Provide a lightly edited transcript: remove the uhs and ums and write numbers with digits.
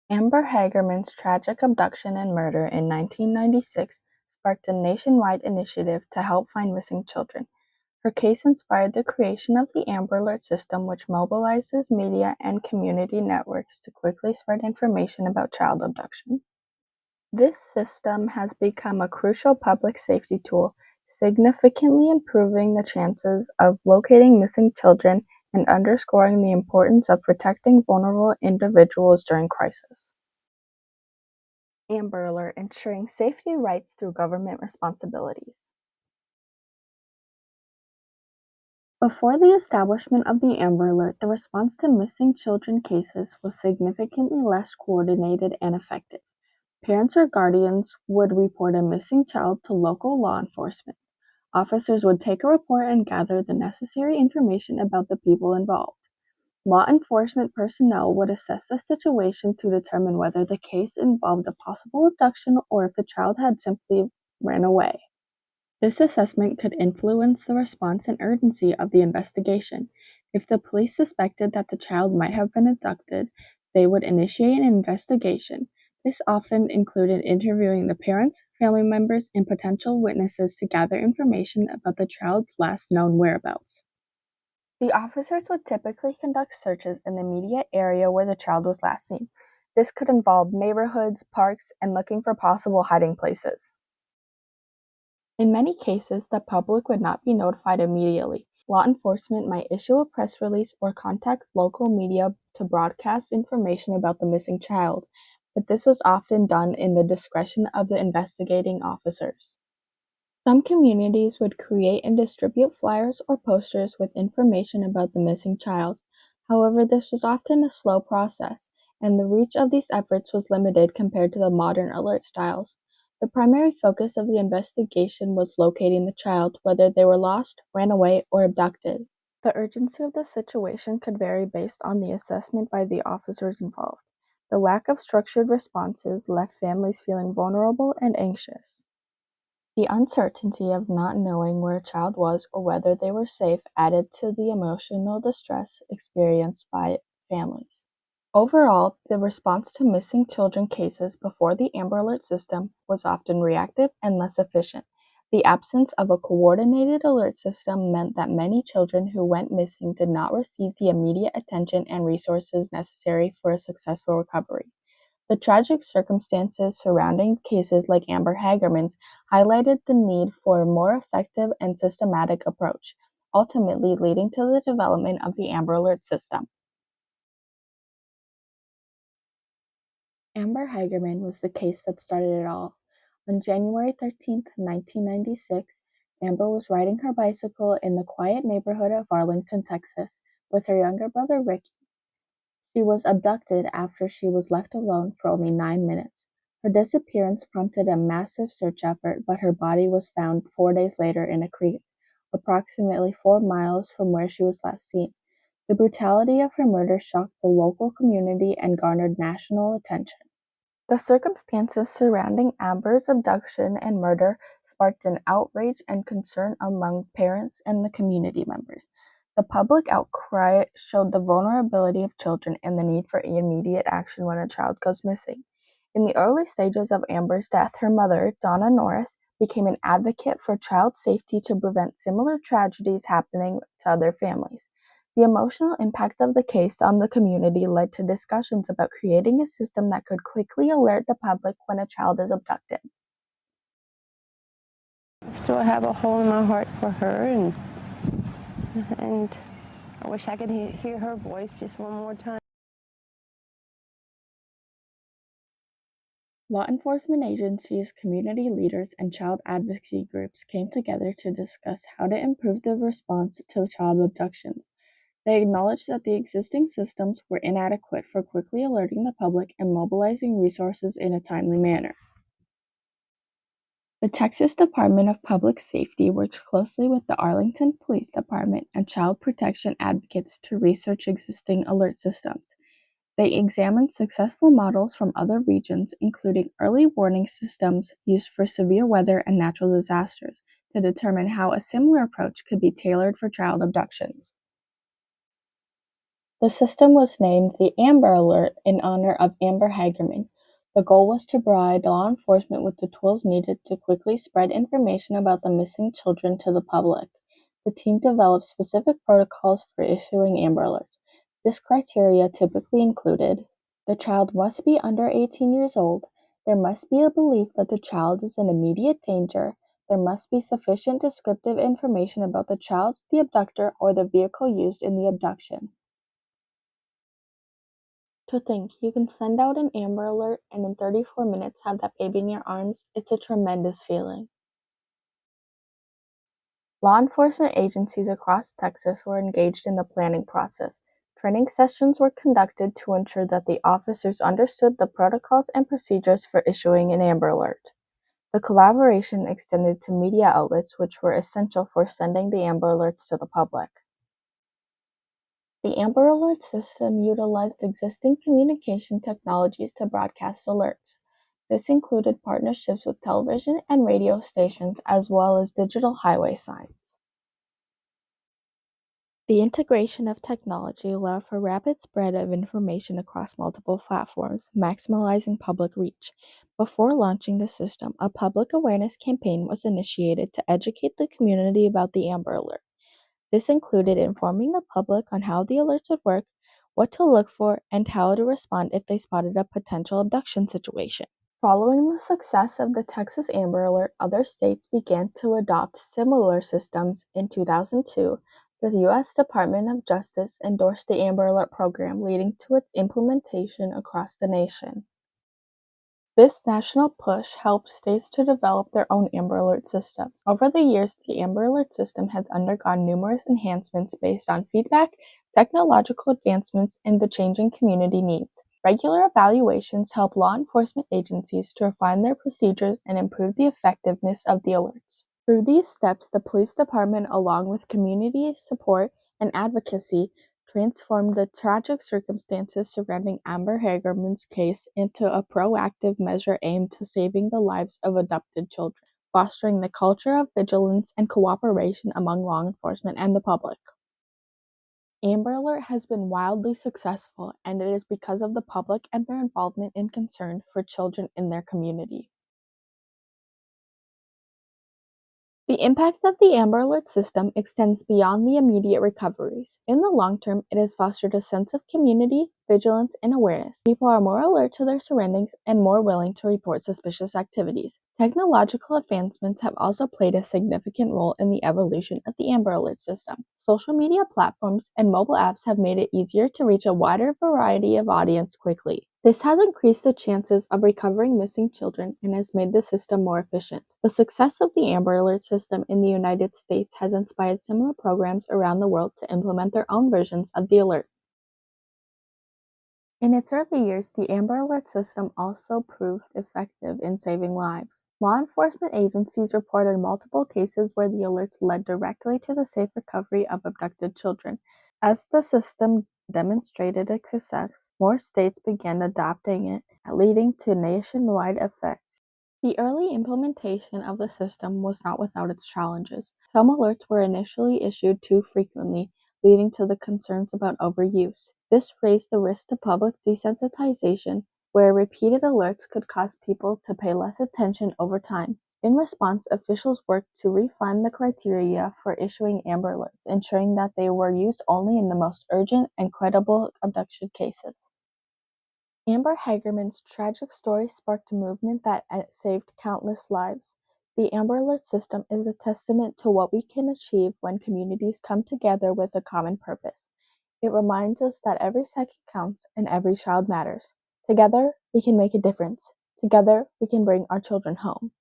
Amber Hagerman's tragic abduction and murder in 1996 sparked a nationwide initiative to help find missing children. Her case inspired the creation of the Amber Alert system, which mobilizes media and community networks to quickly spread information about child abduction. This system has become a crucial public safety tool, significantly improving the chances of locating missing children and underscoring the importance of protecting vulnerable individuals during crisis. Amber Alert, ensuring safety rights through government responsibilities. Before the establishment of the Amber Alert, the response to missing children cases was significantly less coordinated and effective. Parents or guardians would report a missing child to local law enforcement. Officers would take a report and gather the necessary information about the people involved. Law enforcement personnel would assess the situation to determine whether the case involved a possible abduction or if the child had simply ran away. This assessment could influence the response and urgency of the investigation. If the police suspected that the child might have been abducted, they would initiate an investigation. This often included interviewing the parents, family members, and potential witnesses to gather information about the child's last known whereabouts. The officers would typically conduct searches in the immediate area where the child was last seen. This could involve neighborhoods, parks, and looking for possible hiding places. In many cases, the public would not be notified immediately. Law enforcement might issue a press release or contact local media to broadcast information about the missing child, but this was often done in the discretion of the investigating officers. Some communities would create and distribute flyers or posters with information about the missing child. However, this was often a slow process, and the reach of these efforts was limited compared to the modern alert styles. The primary focus of the investigation was locating the child, whether they were lost, ran away, or abducted. The urgency of the situation could vary based on the assessment by the officers involved. The lack of structured responses left families feeling vulnerable and anxious. The uncertainty of not knowing where a child was or whether they were safe added to the emotional distress experienced by families. Overall, the response to missing children cases before the Amber Alert system was often reactive and less efficient. The absence of a coordinated alert system meant that many children who went missing did not receive the immediate attention and resources necessary for a successful recovery. The tragic circumstances surrounding cases like Amber Hagerman's highlighted the need for a more effective and systematic approach, ultimately leading to the development of the Amber Alert system. Amber Hagerman was the case that started it all. On January 13, 1996, Amber was riding her bicycle in the quiet neighborhood of Arlington, Texas, with her younger brother Ricky. She was abducted after she was left alone for only 9 minutes. Her disappearance prompted a massive search effort, but her body was found 4 days later in a creek, approximately 4 miles from where she was last seen. The brutality of her murder shocked the local community and garnered national attention. The circumstances surrounding Amber's abduction and murder sparked an outrage and concern among parents and the community members. The public outcry showed the vulnerability of children and the need for immediate action when a child goes missing. In the early stages of Amber's death, her mother, Donna Norris, became an advocate for child safety to prevent similar tragedies happening to other families. The emotional impact of the case on the community led to discussions about creating a system that could quickly alert the public when a child is abducted. I still have a hole in my heart for her, and I wish I could hear her voice just one more time. Law enforcement agencies, community leaders, and child advocacy groups came together to discuss how to improve the response to child abductions. They acknowledged that the existing systems were inadequate for quickly alerting the public and mobilizing resources in a timely manner. The Texas Department of Public Safety worked closely with the Arlington Police Department and child protection advocates to research existing alert systems. They examined successful models from other regions, including early warning systems used for severe weather and natural disasters, to determine how a similar approach could be tailored for child abductions. The system was named the Amber Alert in honor of Amber Hagerman. The goal was to provide law enforcement with the tools needed to quickly spread information about the missing children to the public. The team developed specific protocols for issuing Amber Alerts. This criteria typically included: the child must be under 18 years old, there must be a belief that the child is in immediate danger, there must be sufficient descriptive information about the child, the abductor, or the vehicle used in the abduction. To think you can send out an Amber Alert and in 34 minutes have that baby in your arms, it's a tremendous feeling. Law enforcement agencies across Texas were engaged in the planning process. Training sessions were conducted to ensure that the officers understood the protocols and procedures for issuing an Amber Alert. The collaboration extended to media outlets, which were essential for sending the Amber Alerts to the public. The Amber Alert system utilized existing communication technologies to broadcast alerts. This included partnerships with television and radio stations as well as digital highway signs. The integration of technology allowed for rapid spread of information across multiple platforms, maximizing public reach. Before launching the system, a public awareness campaign was initiated to educate the community about the Amber Alert. This included informing the public on how the alerts would work, what to look for, and how to respond if they spotted a potential abduction situation. Following the success of the Texas Amber Alert, other states began to adopt similar systems. In 2002, the U.S. Department of Justice endorsed the Amber Alert program, leading to its implementation across the nation. This national push helped states to develop their own Amber Alert systems. Over the years, the Amber Alert system has undergone numerous enhancements based on feedback, technological advancements, and the changing community needs. Regular evaluations help law enforcement agencies to refine their procedures and improve the effectiveness of the alerts. Through these steps, the police department, along with community support and advocacy, transformed the tragic circumstances surrounding Amber Hagerman's case into a proactive measure aimed to saving the lives of abducted children, fostering the culture of vigilance and cooperation among law enforcement and the public. Amber Alert has been wildly successful, and it is because of the public and their involvement and concern for children in their community. The impact of the Amber Alert system extends beyond the immediate recoveries. In the long term, it has fostered a sense of community, vigilance, and awareness. People are more alert to their surroundings and more willing to report suspicious activities. Technological advancements have also played a significant role in the evolution of the Amber Alert system. Social media platforms and mobile apps have made it easier to reach a wider variety of audience quickly. This has increased the chances of recovering missing children and has made the system more efficient. The success of the Amber Alert system in the United States has inspired similar programs around the world to implement their own versions of the alert. In its early years, the Amber Alert system also proved effective in saving lives. Law enforcement agencies reported multiple cases where the alerts led directly to the safe recovery of abducted children. As the system demonstrated its success, more states began adopting it, leading to nationwide effects. The early implementation of the system was not without its challenges. Some alerts were initially issued too frequently, leading to the concerns about overuse. This raised the risk to public desensitization, where repeated alerts could cause people to pay less attention over time. In response, officials worked to refine the criteria for issuing Amber Alerts, ensuring that they were used only in the most urgent and credible abduction cases. Amber Hagerman's tragic story sparked a movement that saved countless lives. The Amber Alert system is a testament to what we can achieve when communities come together with a common purpose. It reminds us that every second counts and every child matters. Together, we can make a difference. Together, we can bring our children home.